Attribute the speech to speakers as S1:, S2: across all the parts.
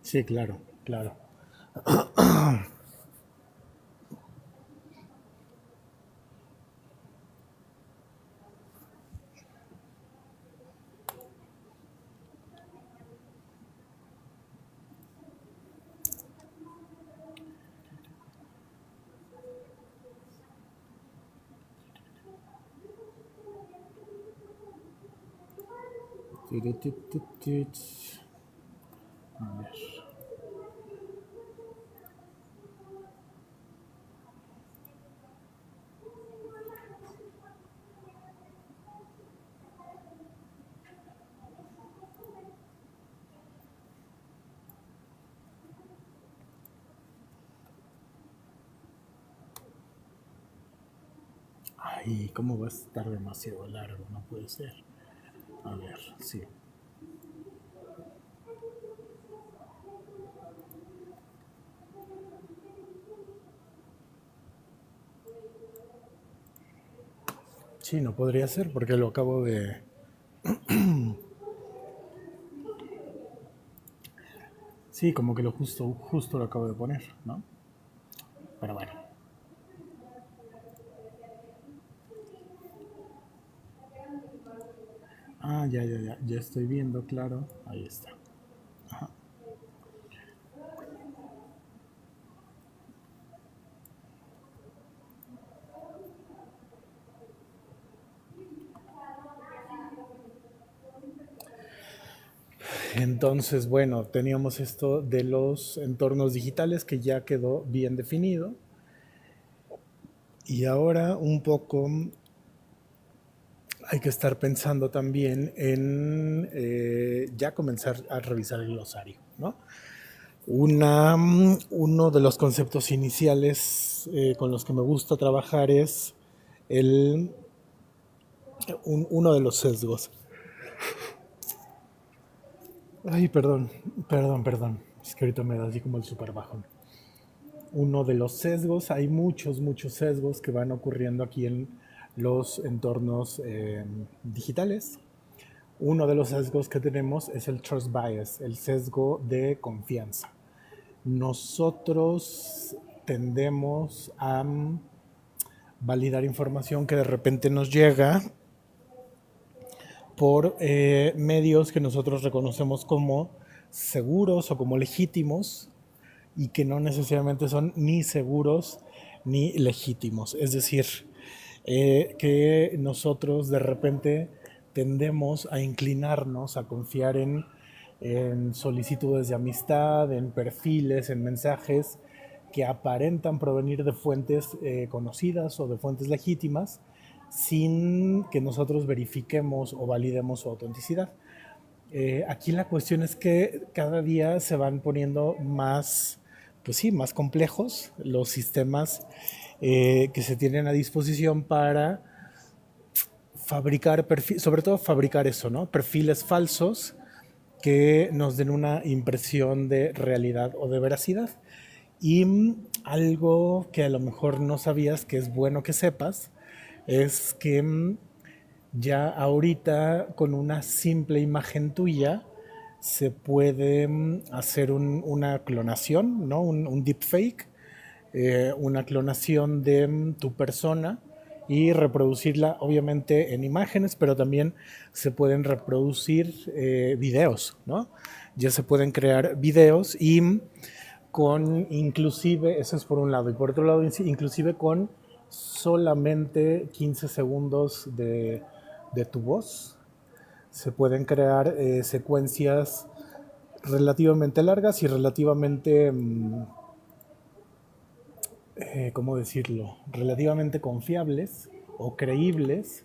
S1: Sí, claro, claro. A ver. Ay, ¿cómo va a estar demasiado largo? No puede ser. A ver, sí. Sí, no podría ser porque lo acabo de... Sí, como que lo justo lo acabo de poner, ¿no? Pero bueno. Ah, ya estoy viendo, claro. Ahí está. Entonces, bueno, teníamos esto de los entornos digitales que ya quedó bien definido. Y ahora un poco hay que estar pensando también en ya comenzar a revisar el glosario, ¿no? Uno de los conceptos iniciales con los que me gusta trabajar es el, uno de los sesgos. Ay, perdón. Es que ahorita me da así como el super bajón. Uno de los sesgos, hay muchos sesgos que van ocurriendo aquí en los entornos digitales. Uno de los sesgos que tenemos es el trust bias, el sesgo de confianza. Nosotros tendemos a validar información que de repente nos llega por medios que nosotros reconocemos como seguros o como legítimos y que no necesariamente son ni seguros ni legítimos. Es decir, que nosotros de repente tendemos a inclinarnos, a confiar en solicitudes de amistad, en perfiles, en mensajes que aparentan provenir de fuentes conocidas o de fuentes legítimas sin que nosotros verifiquemos o validemos su autenticidad. Aquí la cuestión es que cada día se van poniendo más, pues sí, más complejos los sistemas que se tienen a disposición para fabricar perfiles, sobre todo fabricar eso, ¿no? Perfiles falsos que nos den una impresión de realidad o de veracidad. Y algo que a lo mejor no sabías, que es bueno que sepas, es que ya ahorita con una simple imagen tuya se puede hacer una clonación, ¿no? Un deepfake, una clonación de tu persona y reproducirla obviamente en imágenes, pero también se pueden reproducir videos, ¿no? Ya se pueden crear videos y con inclusive, eso es por un lado, y por otro lado, inclusive con solamente 15 segundos de tu voz, se pueden crear secuencias relativamente largas y relativamente, ¿cómo decirlo? Relativamente confiables o creíbles.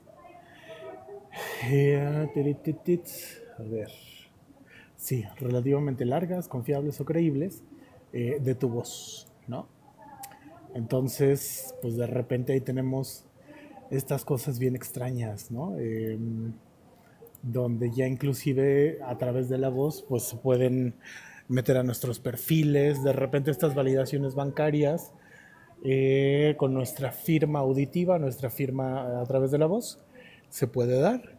S1: A ver, sí, relativamente largas, confiables o creíbles de tu voz, ¿no? Entonces, pues de repente ahí tenemos estas cosas bien extrañas, ¿no? Donde ya inclusive a través de la voz, pues se pueden meter a nuestros perfiles, de repente estas validaciones bancarias con nuestra firma auditiva, nuestra firma a través de la voz, se puede dar.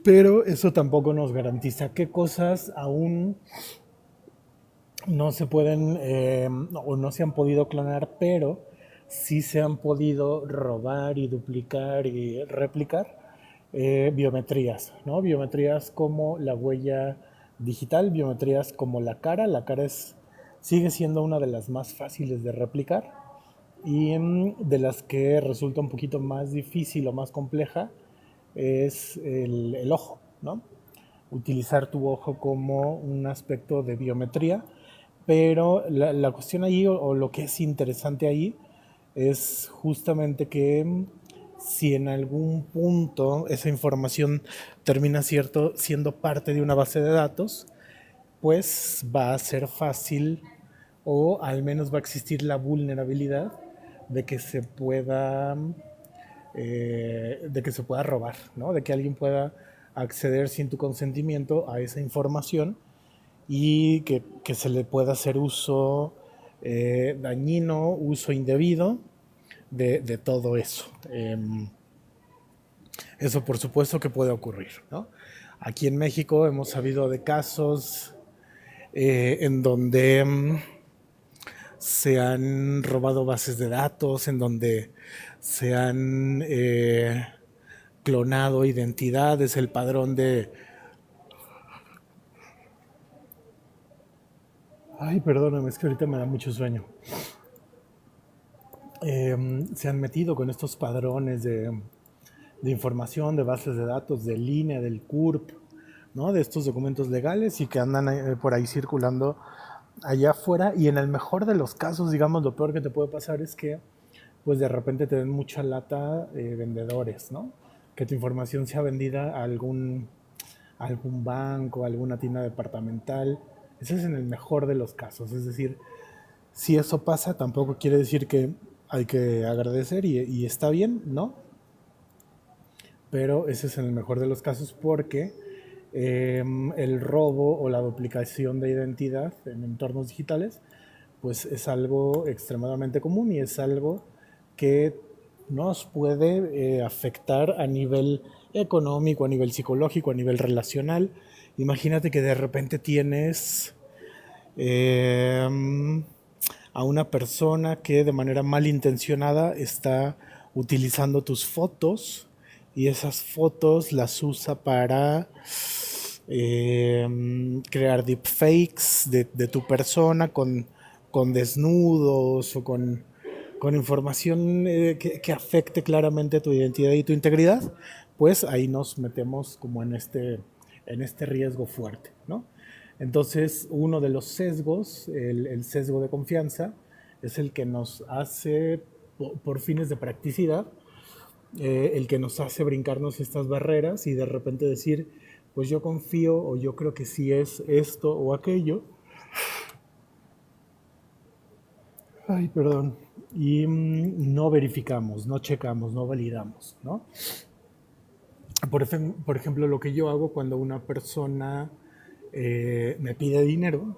S1: pero eso tampoco nos garantiza qué cosas aún no se pueden o no se han podido clonar, pero sí se han podido robar y duplicar y replicar biometrías, ¿no? Biometrías como la huella digital, biometrías como la cara. La cara sigue siendo una de las más fáciles de replicar y de las que resulta un poquito más difícil o más compleja es el ojo, ¿no? Utilizar tu ojo como un aspecto de biometría, pero la cuestión ahí o lo que es interesante ahí es justamente que si en algún punto esa información termina siendo parte de una base de datos, pues va a ser fácil o al menos va a existir la vulnerabilidad de que se pueda robar, ¿no? De que alguien pueda acceder sin tu consentimiento a esa información y que se le pueda hacer uso dañino, uso indebido de todo eso. Eso por supuesto que puede ocurrir, ¿no? Aquí en México hemos sabido de casos en donde se han robado bases de datos, en donde se han clonado identidades, el padrón de... Ay, perdóname, es que ahorita me da mucho sueño. Se han metido con estos padrones de información, de bases de datos, del INE, del CURP, ¿no? De estos documentos legales y que andan por ahí circulando allá afuera. Y en el mejor de los casos, digamos, lo peor que te puede pasar es que pues de repente te den mucha lata vendedores, ¿no? Que tu información sea vendida a algún banco, a alguna tienda departamental. Ese es en el mejor de los casos. Es decir, si eso pasa, tampoco quiere decir que hay que agradecer y está bien, ¿no? Pero ese es en el mejor de los casos porque el robo o la duplicación de identidad en entornos digitales pues es algo extremadamente común y es algo que nos puede afectar a nivel económico, a nivel psicológico, a nivel relacional. Imagínate que de repente tienes a una persona que de manera malintencionada está utilizando tus fotos y esas fotos las usa para crear deepfakes de tu persona con desnudos o con información que afecte claramente tu identidad y tu integridad, pues ahí nos metemos como en este riesgo fuerte, ¿no? Entonces, uno de los sesgos, el sesgo de confianza, es el que nos hace, por fines de practicidad, el que nos hace brincarnos estas barreras y de repente decir, pues yo confío o yo creo que sí es esto o aquello. Ay, perdón. Y no verificamos, no checamos, no validamos, ¿no? Por ejemplo, lo que yo hago cuando una persona me pide dinero,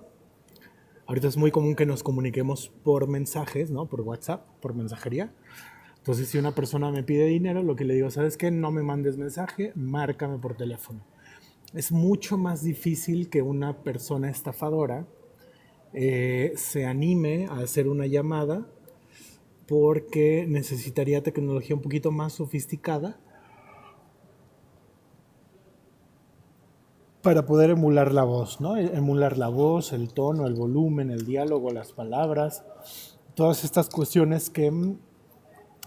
S1: ahorita es muy común que nos comuniquemos por mensajes, ¿no? Por WhatsApp, por mensajería. Entonces, si una persona me pide dinero, lo que le digo, ¿sabes qué? No me mandes mensaje, márcame por teléfono. Es mucho más difícil que una persona estafadora se anime a hacer una llamada porque necesitaría tecnología un poquito más sofisticada para poder emular la voz, ¿no? Emular la voz, el tono, el volumen, el diálogo, las palabras, todas estas cuestiones que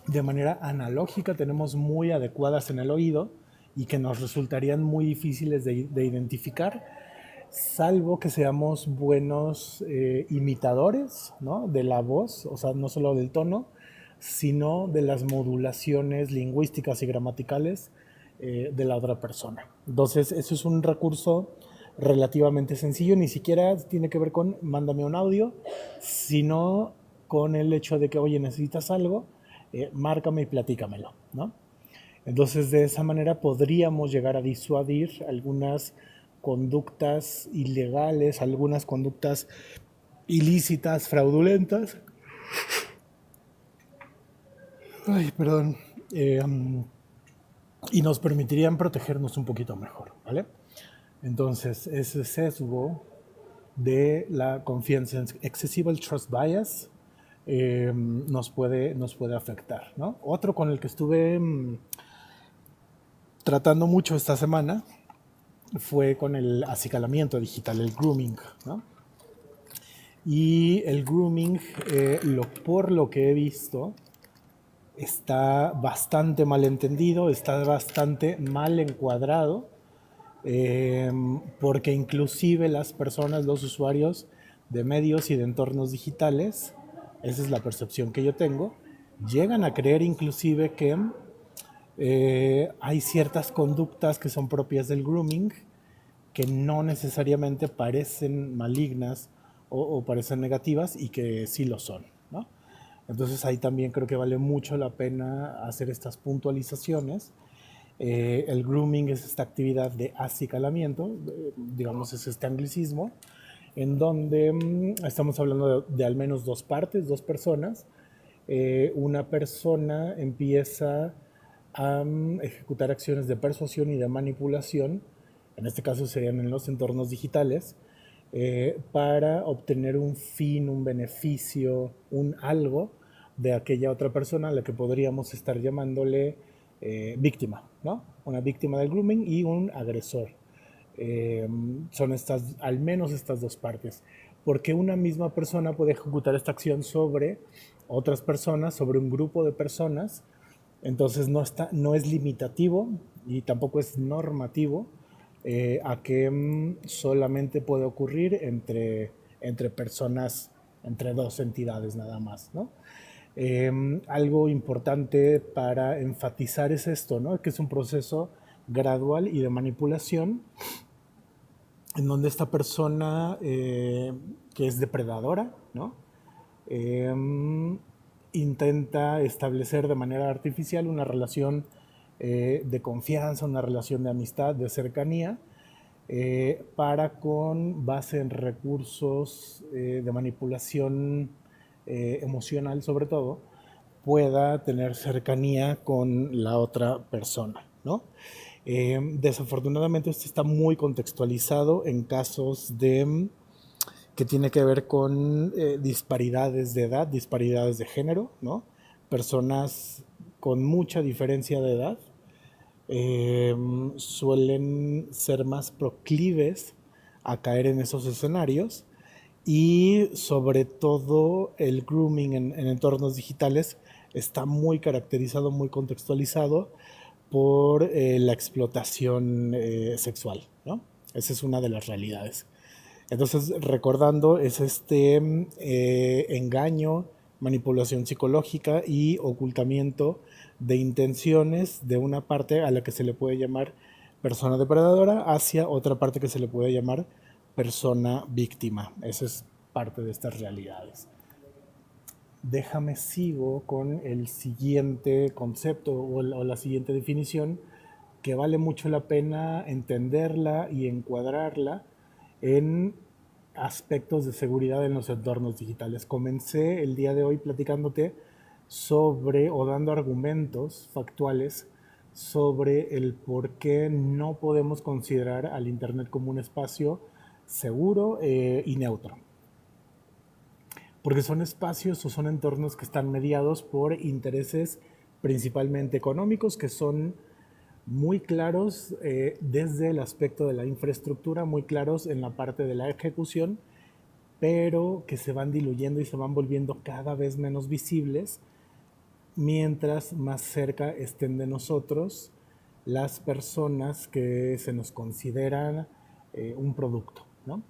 S1: de manera analógica tenemos muy adecuadas en el oído y que nos resultarían muy difíciles de identificar, salvo que seamos buenos imitadores, ¿no? De la voz, o sea, no solo del tono, sino de las modulaciones lingüísticas y gramaticales de la otra persona. Entonces, eso es un recurso relativamente sencillo, ni siquiera tiene que ver con mándame un audio, sino con el hecho de que, oye, necesitas algo, márcame y platícamelo, ¿no? Entonces, de esa manera podríamos llegar a disuadir algunas conductas ilegales, algunas conductas ilícitas, fraudulentas. Ay, perdón. y nos permitirían protegernos un poquito mejor, ¿vale? Entonces, ese sesgo de la confianza excesiva, el trust bias, nos puede afectar, ¿no? Otro con el que estuve tratando mucho esta semana fue con el acicalamiento digital, el grooming, ¿no? Y el grooming, por lo que he visto, está bastante mal entendido, está bastante mal encuadrado, porque inclusive las personas, los usuarios de medios y de entornos digitales, esa es la percepción que yo tengo, llegan a creer inclusive que hay ciertas conductas que son propias del grooming que no necesariamente parecen malignas o parecen negativas y que sí lo son, ¿no? Entonces ahí también creo que vale mucho la pena hacer estas puntualizaciones. El grooming es esta actividad de acicalamiento, digamos es este anglicismo, en donde estamos hablando de al menos dos partes, dos personas. Una persona empieza a ejecutar acciones de persuasión y de manipulación, en este caso serían en los entornos digitales, para obtener un fin, un beneficio, un algo de aquella otra persona a la que podríamos estar llamándole víctima, ¿no? Una víctima del grooming y un agresor. Son estas, al menos estas dos partes, porque una misma persona puede ejecutar esta acción sobre otras personas, sobre un grupo de personas, entonces no es limitativo y tampoco es normativo a que solamente puede ocurrir entre personas, entre dos entidades nada más, ¿no? Algo importante para enfatizar es esto, ¿no? Que es un proceso gradual y de manipulación en donde esta persona que es depredadora, ¿no? Intenta establecer de manera artificial una relación de confianza, una relación de amistad, de cercanía, para con base en recursos de manipulación emocional sobre todo, pueda tener cercanía con la otra persona, ¿no? Desafortunadamente esto está muy contextualizado en casos de que tiene que ver con disparidades de edad, disparidades de género, ¿no? Personas con mucha diferencia de edad suelen ser más proclives a caer en esos escenarios y sobre todo el grooming en entornos digitales está muy caracterizado, muy contextualizado por la explotación sexual, ¿no? Esa es una de las realidades. Entonces, recordando, es este engaño, manipulación psicológica y ocultamiento de intenciones de una parte a la que se le puede llamar persona depredadora hacia otra parte que se le puede llamar persona víctima. Esa es parte de estas realidades. Déjame sigo con el siguiente concepto o la siguiente definición que vale mucho la pena entenderla y encuadrarla en aspectos de seguridad en los entornos digitales. Comencé el día de hoy platicándote sobre o dando argumentos factuales sobre el por qué no podemos considerar al Internet como un espacio seguro y neutro. Porque son espacios o son entornos que están mediados por intereses principalmente económicos, que son muy claros desde el aspecto de la infraestructura, muy claros en la parte de la ejecución, pero que se van diluyendo y se van volviendo cada vez menos visibles mientras más cerca estén de nosotros las personas que se nos consideran un producto, ¿no?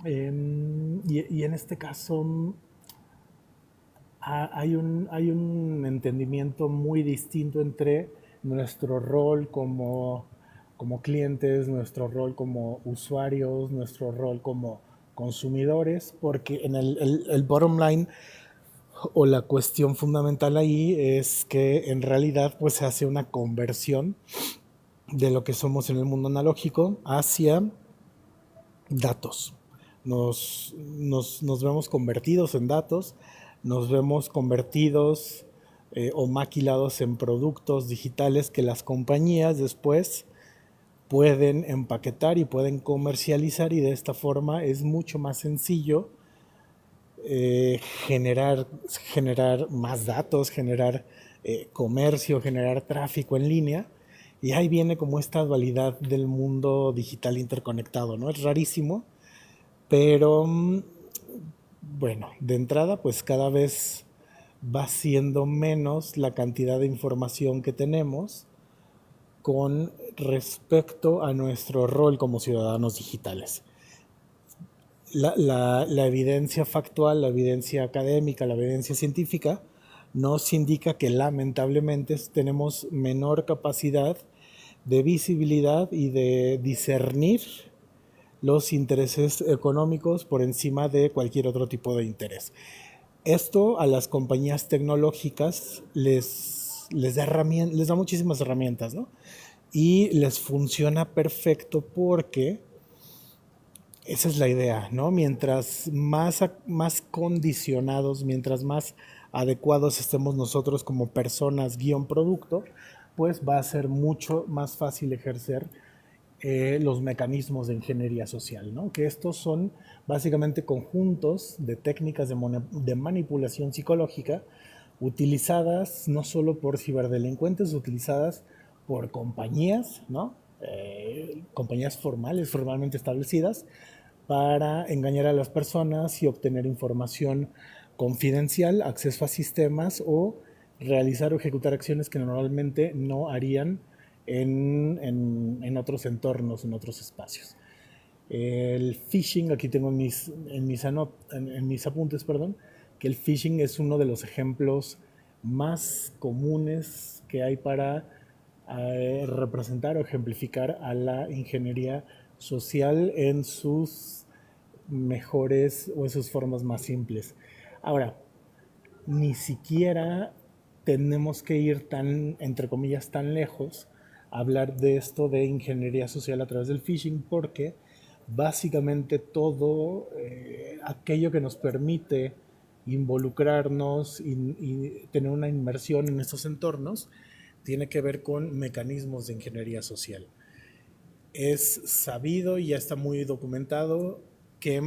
S1: Y en este caso hay un entendimiento muy distinto entre nuestro rol como clientes, nuestro rol como usuarios, nuestro rol como consumidores, porque en el bottom line o la cuestión fundamental ahí es que en realidad pues se hace una conversión de lo que somos en el mundo analógico hacia datos. Nos vemos convertidos en datos, nos vemos convertidos o maquilados en productos digitales que las compañías después pueden empaquetar y pueden comercializar, y de esta forma es mucho más sencillo generar más datos, generar comercio, generar tráfico en línea. Y ahí viene como esta dualidad del mundo digital interconectado, ¿no? Es rarísimo, pero bueno, de entrada pues cada vez va siendo menos la cantidad de información que tenemos con respecto a nuestro rol como ciudadanos digitales. La evidencia factual, la evidencia académica, la evidencia científica nos indica que lamentablemente tenemos menor capacidad de visibilidad y de discernir los intereses económicos por encima de cualquier otro tipo de interés. Esto a las compañías tecnológicas les da muchísimas herramientas, ¿no? Y les funciona perfecto porque esa es la idea, ¿no? Mientras más condicionados, mientras más adecuados estemos nosotros como personas guión producto, pues va a ser mucho más fácil ejercer los mecanismos de ingeniería social, ¿no? Que estos son básicamente conjuntos de técnicas de manipulación psicológica utilizadas no solo por ciberdelincuentes, utilizadas por compañías, ¿no? Compañías formalmente establecidas, para engañar a las personas y obtener información confidencial, acceso a sistemas o realizar o ejecutar acciones que normalmente no harían en otros entornos, en otros espacios. El phishing, aquí tengo en mis apuntes, perdón, que el phishing es uno de los ejemplos más comunes que hay para representar o ejemplificar a la ingeniería social en sus mejores o en sus formas más simples. Ahora, ni siquiera tenemos que ir tan, entre comillas, tan lejos a hablar de esto de ingeniería social a través del phishing, porque básicamente todo aquello que nos permite involucrarnos y tener una inmersión en estos entornos tiene que ver con mecanismos de ingeniería social. Es sabido y ya está muy documentado que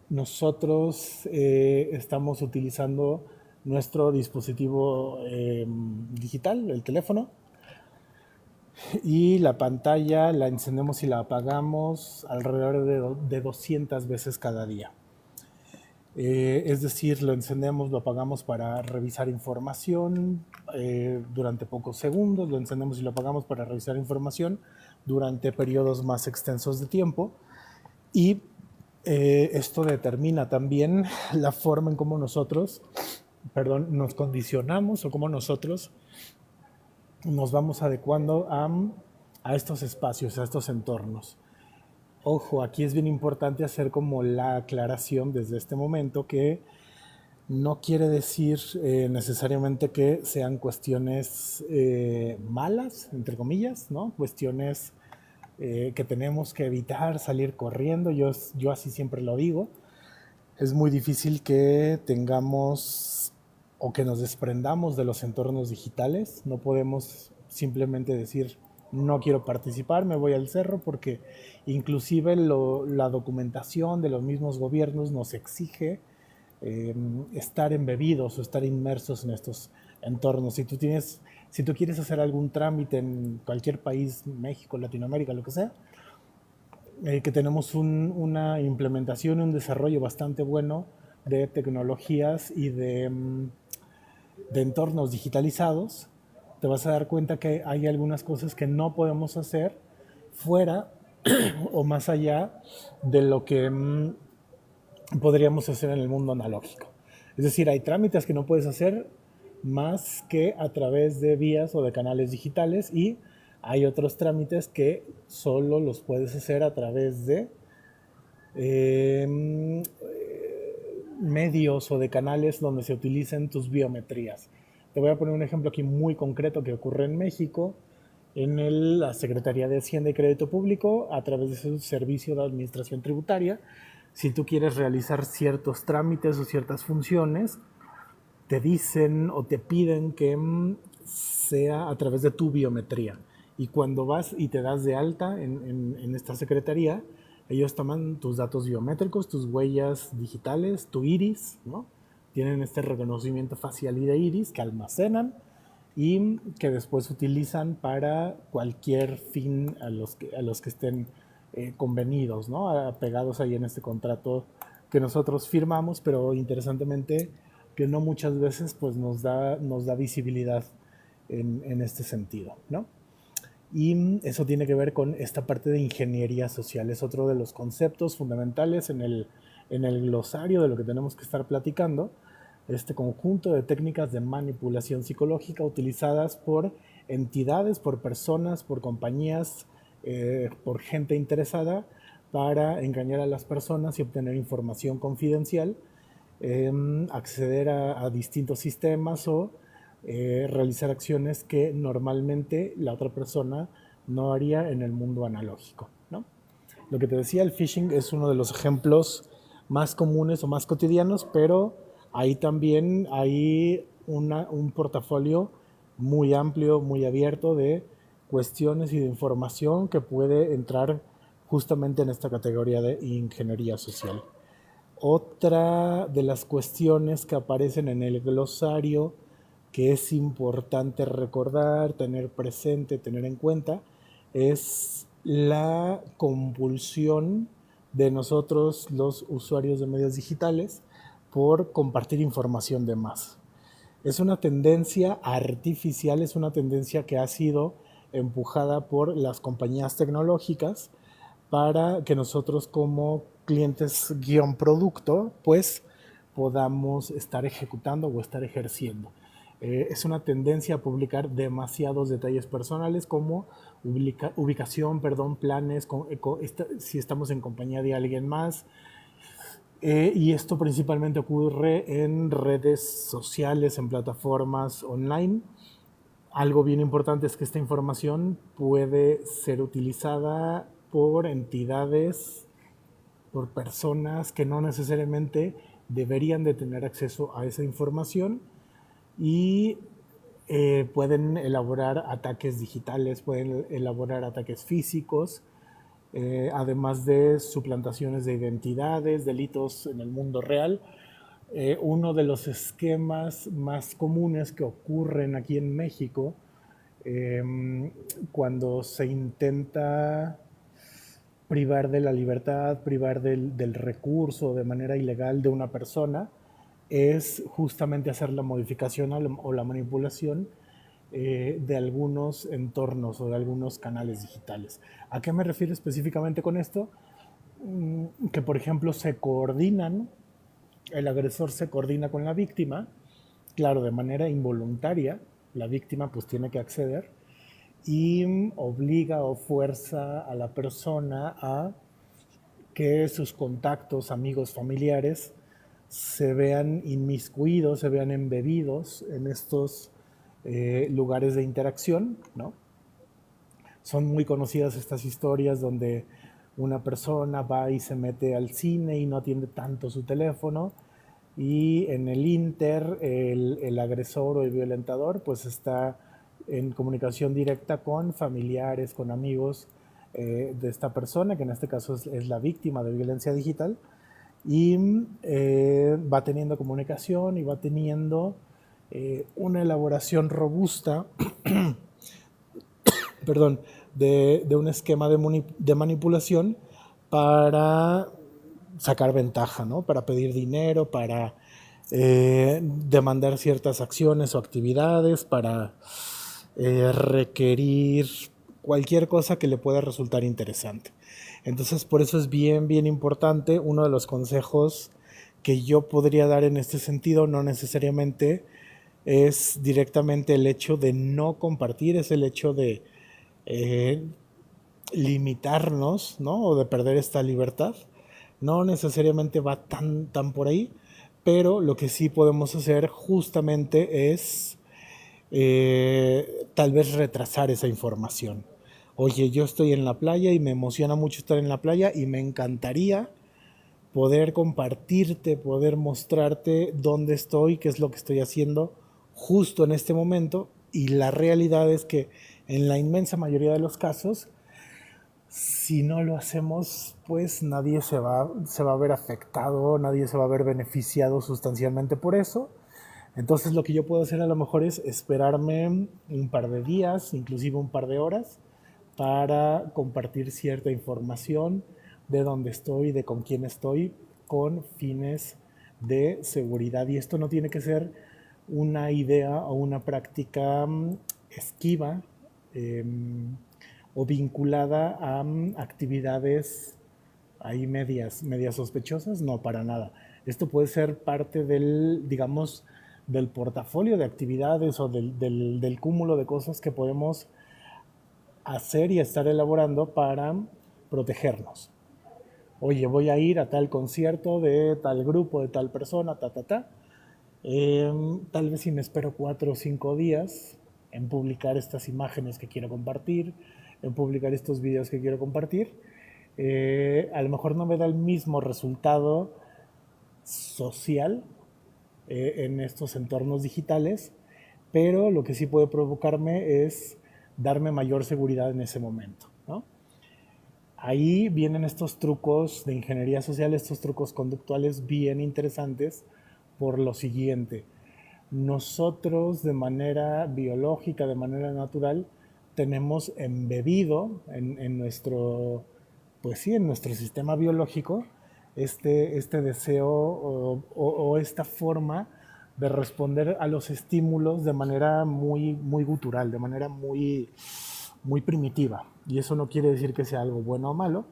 S1: nosotros estamos utilizando nuestro dispositivo digital, el teléfono, y la pantalla la encendemos y la apagamos alrededor de 200 veces cada día. Es decir, lo encendemos, lo apagamos para revisar información durante pocos segundos, lo encendemos y lo apagamos para revisar información durante periodos más extensos de tiempo, y esto determina también la forma en cómo nosotros, nos condicionamos o cómo nosotros nos vamos adecuando a estos espacios, a estos entornos. Ojo, aquí es bien importante hacer como la aclaración desde este momento que no quiere decir necesariamente que sean cuestiones malas, entre comillas, ¿no? Cuestiones que tenemos que evitar, salir corriendo. Yo así siempre lo digo. Es muy difícil que tengamos o que nos desprendamos de los entornos digitales. No podemos simplemente decir no quiero participar, me voy al cerro, porque inclusive la documentación de los mismos gobiernos nos exige estar embebidos o estar inmersos en estos entornos. Si tú quieres hacer algún trámite en cualquier país, México, Latinoamérica, lo que sea, que tenemos una implementación y un desarrollo bastante bueno de tecnologías y de entornos digitalizados, te vas a dar cuenta que hay algunas cosas que no podemos hacer fuera o más allá de lo que podríamos hacer en el mundo analógico. Es decir, hay trámites que no puedes hacer más que a través de vías o de canales digitales, y hay otros trámites que solo los puedes hacer a través de medios o de canales donde se utilicen tus biometrías. Te voy a poner un ejemplo aquí muy concreto que ocurre en México, en la Secretaría de Hacienda y Crédito Público, a través de su servicio de administración tributaria. Si tú quieres realizar ciertos trámites o ciertas funciones, te dicen o te piden que sea a través de tu biometría. Y cuando vas y te das de alta en esta secretaría, ellos toman tus datos biométricos, tus huellas digitales, tu iris, ¿no? Tienen este reconocimiento facial y de iris que almacenan y que después utilizan para cualquier fin a los que estén convenidos, ¿no? Apegados ahí en este contrato que nosotros firmamos, pero interesantemente que no muchas veces pues nos da visibilidad en este sentido, ¿no? Y eso tiene que ver con esta parte de ingeniería social. Es otro de los conceptos fundamentales en el glosario de lo que tenemos que estar platicando. Este conjunto de técnicas de manipulación psicológica utilizadas por entidades, por personas, por compañías, por gente interesada para engañar a las personas y obtener información confidencial, acceder a distintos sistemas o realizar acciones que normalmente la otra persona no haría en el mundo analógico, ¿no? Lo que te decía, el phishing es uno de los ejemplos más comunes o más cotidianos, pero ahí también hay un portafolio muy amplio, muy abierto de cuestiones y de información que puede entrar justamente en esta categoría de ingeniería social. Otra de las cuestiones que aparecen en el glosario que es importante recordar, tener presente, tener en cuenta, es la compulsión de nosotros, los usuarios de medios digitales, por compartir información de más. Es una tendencia artificial, es una tendencia que ha sido empujada por las compañías tecnológicas para que nosotros como clientes guión producto, pues podamos estar ejecutando o estar ejerciendo. Es una tendencia a publicar demasiados detalles personales como ubicación, perdón, planes, si estamos en compañía de alguien más. Y esto principalmente ocurre en redes sociales, en plataformas online. Algo bien importante es que esta información puede ser utilizada por entidades, por personas que no necesariamente deberían de tener acceso a esa información y pueden elaborar ataques digitales, pueden elaborar ataques físicos, además de suplantaciones de identidades, delitos en el mundo real. Uno de los esquemas más comunes que ocurren aquí en México cuando se intenta privar de la libertad, privar del recurso de manera ilegal de una persona, es justamente hacer la modificación o la manipulación de algunos entornos o de algunos canales digitales. ¿A qué me refiero específicamente con esto? Que por ejemplo se coordinan, el agresor se coordina con la víctima, claro, de manera involuntaria, la víctima pues tiene que acceder y obliga o fuerza a la persona a que sus contactos, amigos, familiares se vean inmiscuidos, se vean embebidos en estos lugares de interacción, ¿no? Son muy conocidas estas historias donde una persona va y se mete al cine y no atiende tanto su teléfono y en el inter el agresor o el violentador pues está en comunicación directa con familiares, con amigos de esta persona, que en este caso es la víctima de violencia digital, y va teniendo comunicación y va teniendo una elaboración robusta perdón, de un esquema de manipulación para sacar ventaja, ¿no? Para pedir dinero, para demandar ciertas acciones o actividades, para requerir cualquier cosa que le pueda resultar interesante. Entonces, por eso es bien, bien importante. Uno de los consejos que yo podría dar en este sentido, no necesariamente es directamente el hecho de no compartir, es el hecho de limitarnos, ¿no? O de perder esta libertad. No necesariamente va tan por ahí, pero lo que sí podemos hacer justamente es tal vez retrasar esa información. Oye, yo estoy en la playa y me emociona mucho estar en la playa y me encantaría poder compartirte, poder mostrarte dónde estoy, qué es lo que estoy haciendo justo en este momento. Y la realidad es que en la inmensa mayoría de los casos, si no lo hacemos, pues nadie se va a ver afectado, nadie se va a ver beneficiado sustancialmente por eso. Entonces lo que yo puedo hacer a lo mejor es esperarme un par de días, inclusive un par de horas, para compartir cierta información de dónde estoy, de con quién estoy, con fines de seguridad. Y esto no tiene que ser una idea o una práctica esquiva eh, o vinculada a actividades ahí medias sospechosas, no, para nada. Esto puede ser parte del, digamos, del portafolio de actividades o del cúmulo de cosas que podemos hacer y estar elaborando para protegernos. Oye, voy a ir a tal concierto de tal grupo, de tal persona, ta, ta, ta. Tal vez si me espero 4 o 5 días en publicar estas imágenes que quiero compartir, en publicar estos videos que quiero compartir, a lo mejor no me da el mismo resultado social en estos entornos digitales, pero lo que sí puede provocarme es darme mayor seguridad en ese momento, ¿no? Ahí vienen estos trucos de ingeniería social, estos trucos conductuales bien interesantes por lo siguiente. Nosotros de manera biológica, de manera natural, tenemos embebido en nuestro, pues sí, en nuestro sistema biológico este deseo o esta forma de responder a los estímulos de manera muy gutural, de manera muy primitiva. Y eso no quiere decir que sea algo bueno o malo,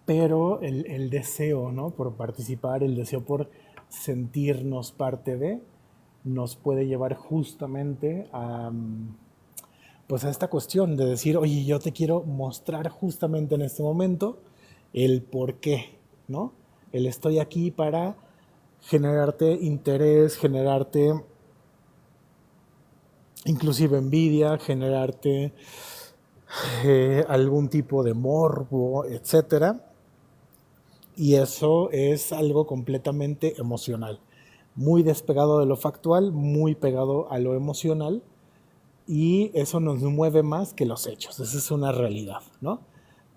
S1: pero el deseo, ¿no?, por participar, el deseo por sentirnos parte de, nos puede llevar justamente a, pues a esta cuestión de decir, oye, yo te quiero mostrar justamente en este momento el por qué, ¿no? El estoy aquí para generarte interés, generarte inclusive envidia, generarte algún tipo de morbo, etcétera. Y eso es algo completamente emocional, muy despegado de lo factual, muy pegado a lo emocional, y eso nos mueve más que los hechos. Esa es una realidad, ¿no?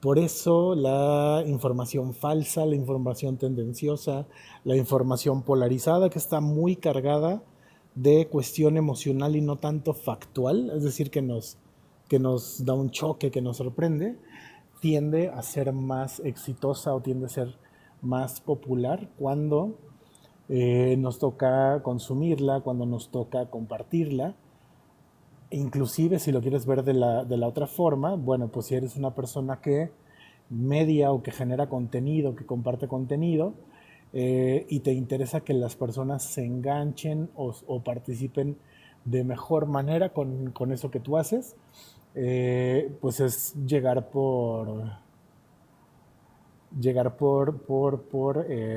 S1: Por eso la información falsa, la información tendenciosa, la información polarizada, que está muy cargada de cuestión emocional y no tanto factual, es decir, que nos da un choque, que nos sorprende, tiende a ser más exitosa o tiende a ser más popular cuando nos toca consumirla, cuando nos toca compartirla. Inclusive si lo quieres ver de la otra forma, bueno, pues si eres una persona que media o que genera contenido, que comparte contenido, y te interesa que las personas se enganchen o participen de mejor manera con eso que tú haces, pues es llegar por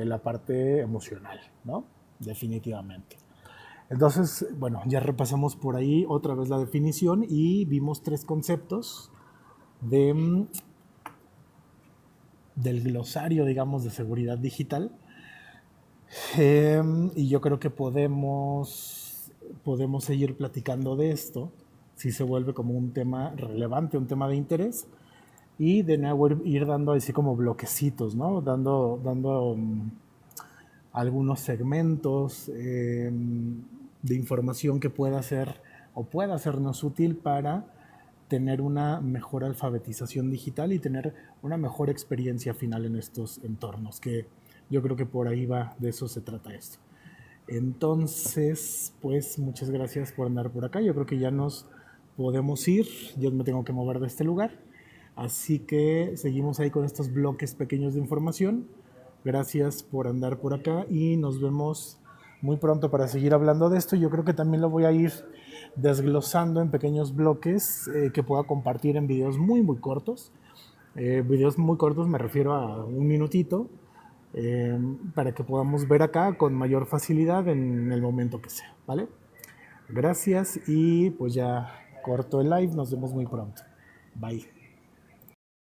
S1: la parte emocional, ¿no? Definitivamente. Entonces, bueno, ya repasamos por ahí otra vez la definición y vimos 3 conceptos de, del glosario, digamos, de seguridad digital. Y yo creo que podemos seguir platicando de esto si se vuelve como un tema relevante, un tema de interés, y de nuevo ir dando así como bloquecitos, ¿no? Dando algunos segmentos de información que pueda ser o pueda sernos útil para tener una mejor alfabetización digital y tener una mejor experiencia final en estos entornos, que yo creo que por ahí va, de eso se trata esto. Entonces, pues muchas gracias por andar por acá. Yo creo que ya nos podemos ir. Yo me tengo que mover de este lugar. Así que seguimos ahí con estos bloques pequeños de información. Gracias por andar por acá y nos vemos muy pronto para seguir hablando de esto. Yo creo que también lo voy a ir desglosando en pequeños bloques que pueda compartir en videos muy cortos. Videos muy cortos me refiero a un minutito, para que podamos ver acá con mayor facilidad en el momento que sea, ¿vale? Gracias y pues ya corto el live, nos vemos muy pronto. Bye.